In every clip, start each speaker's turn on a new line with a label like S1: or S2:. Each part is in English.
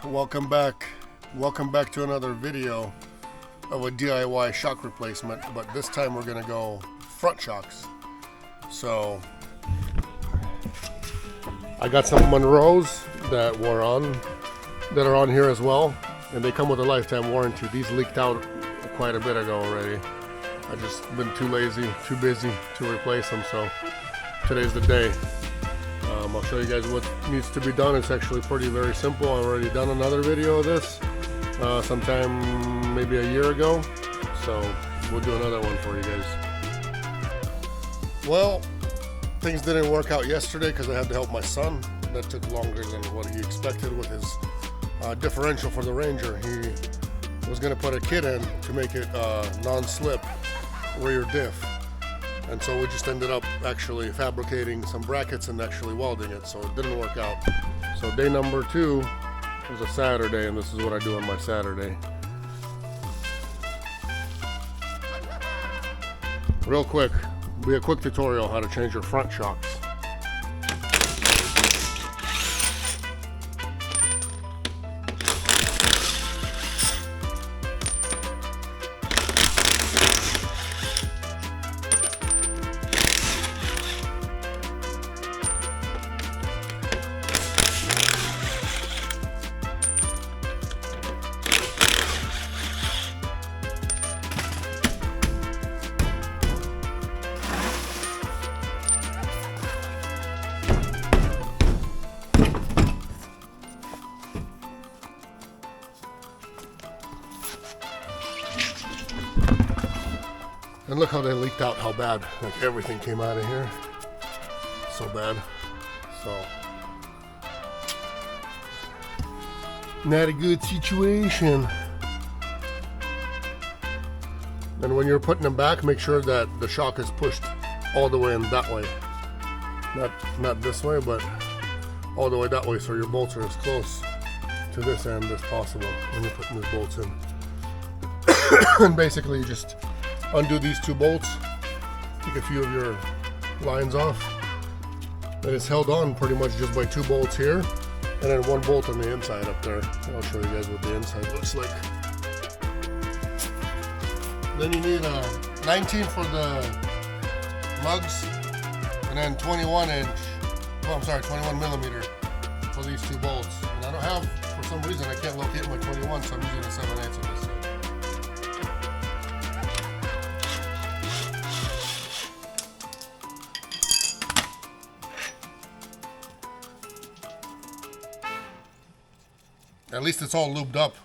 S1: welcome back to another video of a DIY shock replacement, but this time we're gonna go front shocks. So I got some Monroes that are on here as well, and they come with a lifetime warranty. These leaked out quite a bit ago already. I just been too lazy, too busy to replace them, so today's the day. I'll show you guys what needs to be done. It's actually very simple. I've already done another video of this sometime maybe a year ago, so we'll do another one for you guys. Well, things didn't work out yesterday because I had to help my son. That took longer than what he expected with his differential for the Ranger. He was going to put a kit in to make it non-slip rear diff. And so we just ended up actually fabricating some brackets and actually welding it, so it didn't work out. So day number 2 was a Saturday, and this is what I do on my Saturday. Real quick, be a quick tutorial how to change your front shocks. And look how they leaked out, how bad. Like everything came out of here. So bad. So not a good situation. And when you're putting them back, make sure that the shock is pushed all the way in that way. Not this way, but all the way that way, so your bolts are as close to this end as possible when you're putting these bolts in. And basically you just undo these 2 bolts, take a few of your lines off, and it's held on pretty much just by 2 bolts here, and then 1 bolt on the inside up there. I'll show you guys what the inside looks like. Then you need a 19 for the lugs, and then 21 millimeter for these 2 bolts. And I don't have, for some reason, I can't locate my 21, so I'm using a 7/8 on this side. At least it's all lubed up.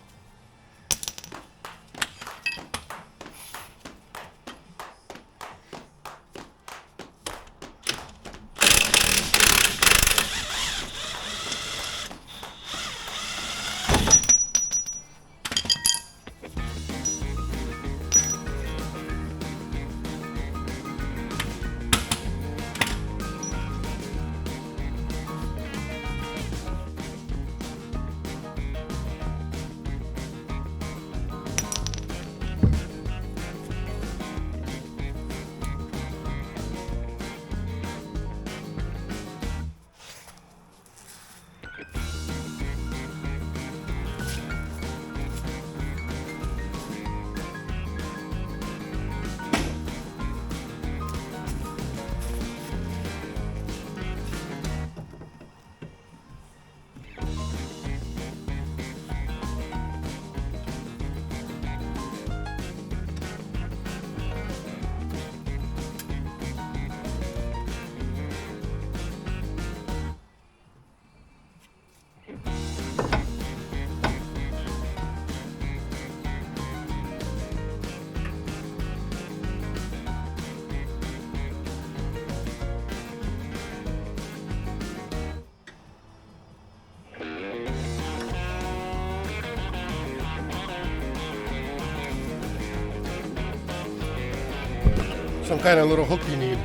S1: Some kind of little hook you need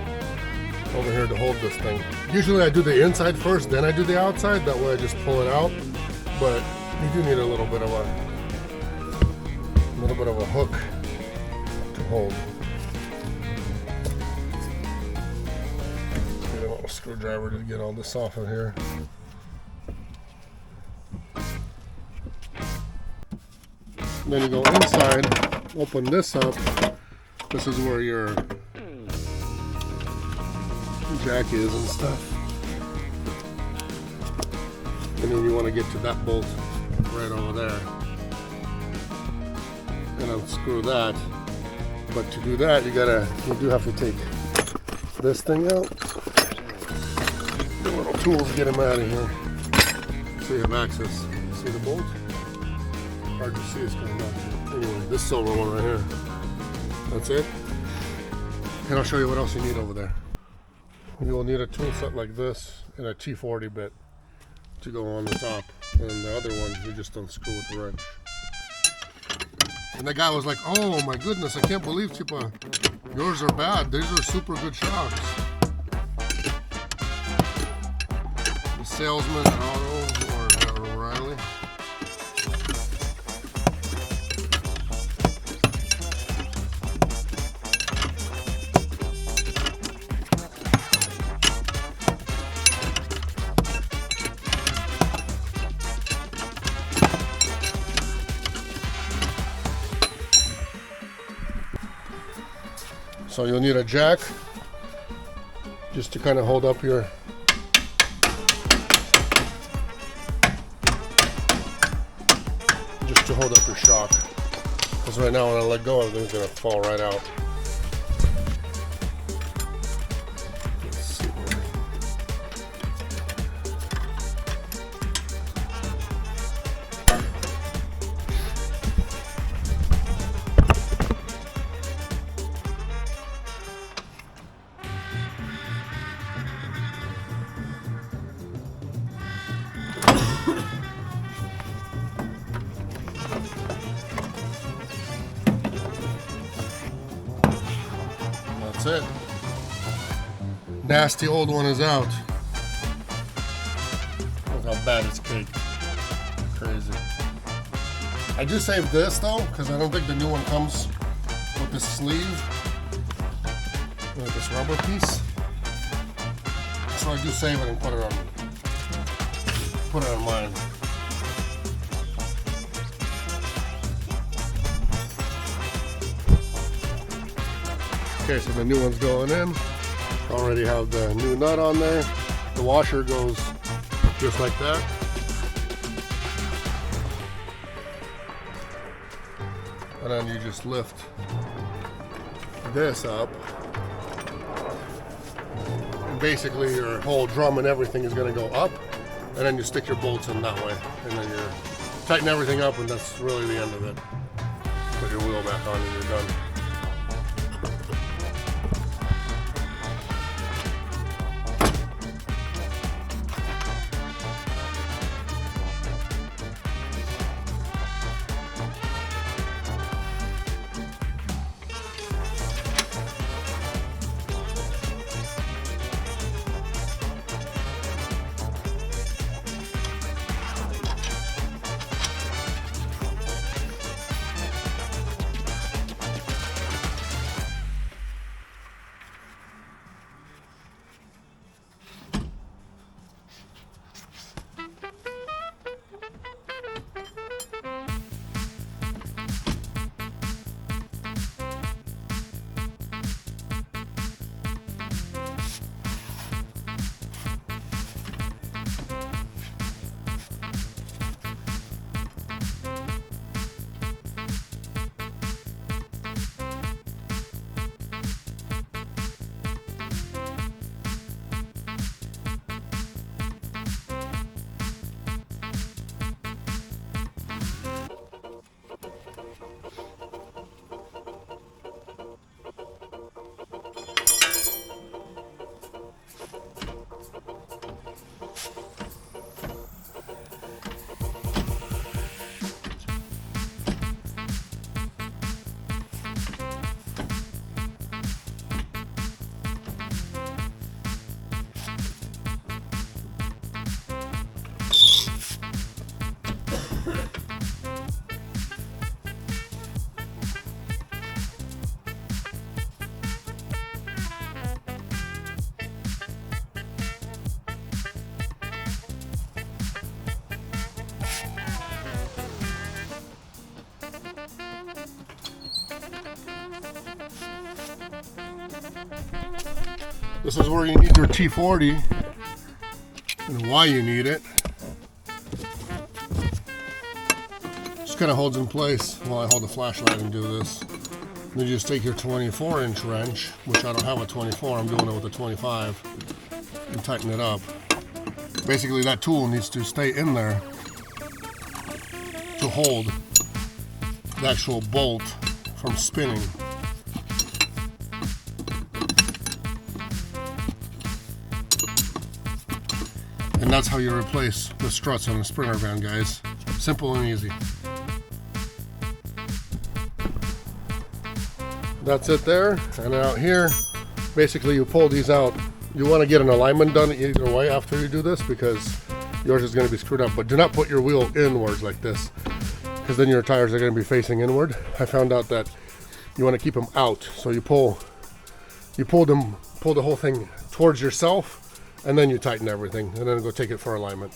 S1: over here to hold this thing. Usually I do the inside first, then I do the outside. That way I just pull it out. But you do need a little bit of a hook to hold. Get a little screwdriver to get all this off of here. Then you go inside, open this up. This is where your jack is and stuff. And then you want to get to that bolt right over there. And unscrew that. But to do that, you do have to take this thing out. The little tools get them out of here. So you have access. See the bolt? Hard to see, it's coming out. Anyway, this silver one right here. That's it. And I'll show you what else you need over there. You will need a tool set like this and a T40 bit to go on the top. And the other one, you just unscrew with the wrench. And the guy was like, oh my goodness, I can't believe, Chipa, yours are bad. These are super good shocks. The salesman at Auto or O'Reilly. So you'll need a jack just to kind of hold up your shock. Because right now when I let go, everything's gonna fall right out. Let's see here. That's it. Nasty old one is out. Look how bad it's caked. Crazy. I do save this though, because I don't think the new one comes with this sleeve, with this rubber piece. So I do save it and put it on mine. Okay, so the new one's going in. Already have the new nut on there. The washer goes just like that. And then you just lift this up. And basically your whole drum and everything is going to go up. And then you stick your bolts in that way. And then you tighten everything up, and that's really the end of it. Put your wheel back on and you're done. This is where you need your T40 and why you need it. Just kind of holds in place while I hold the flashlight and do this. Then you just take your 24-inch wrench, which I don't have a 24, I'm doing it with a 25, and tighten it up. Basically that tool needs to stay in there to hold the actual bolt from spinning. And that's how you replace the struts on a Sprinter van, guys. Simple and easy. That's it there. And out here, basically you pull these out. You want to get an alignment done either way after you do this, because yours is going to be screwed up. But do not put your wheel inwards like this, because then your tires are going to be facing inward. I found out that you want to keep them out. So you pull the whole thing towards yourself, and then you tighten everything, and then go take it for alignment.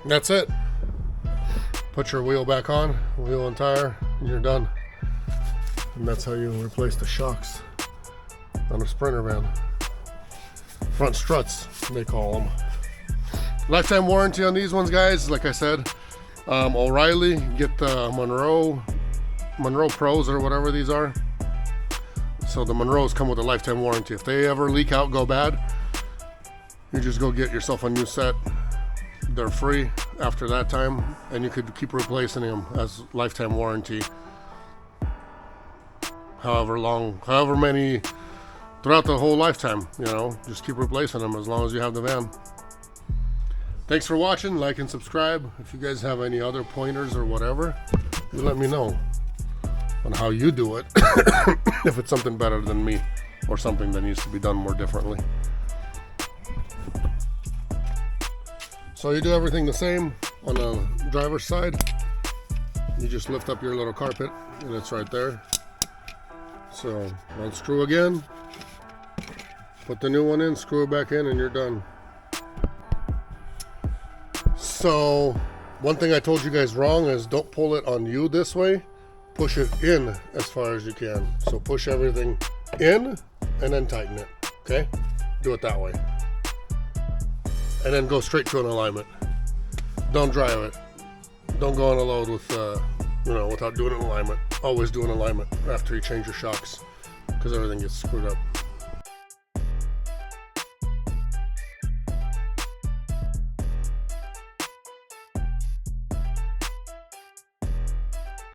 S1: That's it. Put your wheel back on, wheel and tire, and you're done. And that's how you replace the shocks on a Sprinter van. Front struts, they call them. Lifetime warranty on these ones, guys. Like I said, O'Reilly, get the Monroe Pros or whatever these are. So the Monroes come with a lifetime warranty. If they ever leak out, go bad, you just go get yourself a new set. They're free after that time, and you could keep replacing them as lifetime warranty. However many, throughout the whole lifetime, you know, just keep replacing them as long as you have the van. Thanks for watching. Like and subscribe. If you guys have any other pointers or whatever, you let me know on how you do it. If it's something better than me or something that needs to be done more differently. So you do everything the same on the driver's side. You just lift up your little carpet and it's right there. So unscrew again, put the new one in, screw it back in, and you're done. So one thing I told you guys wrong is don't pull it on you this way, push it in as far as you can. So push everything in and then tighten it, okay? Do it that way. And then go straight to an alignment. Don't drive it. Don't go on a load with, without doing an alignment. Always do an alignment after you change your shocks, because everything gets screwed up.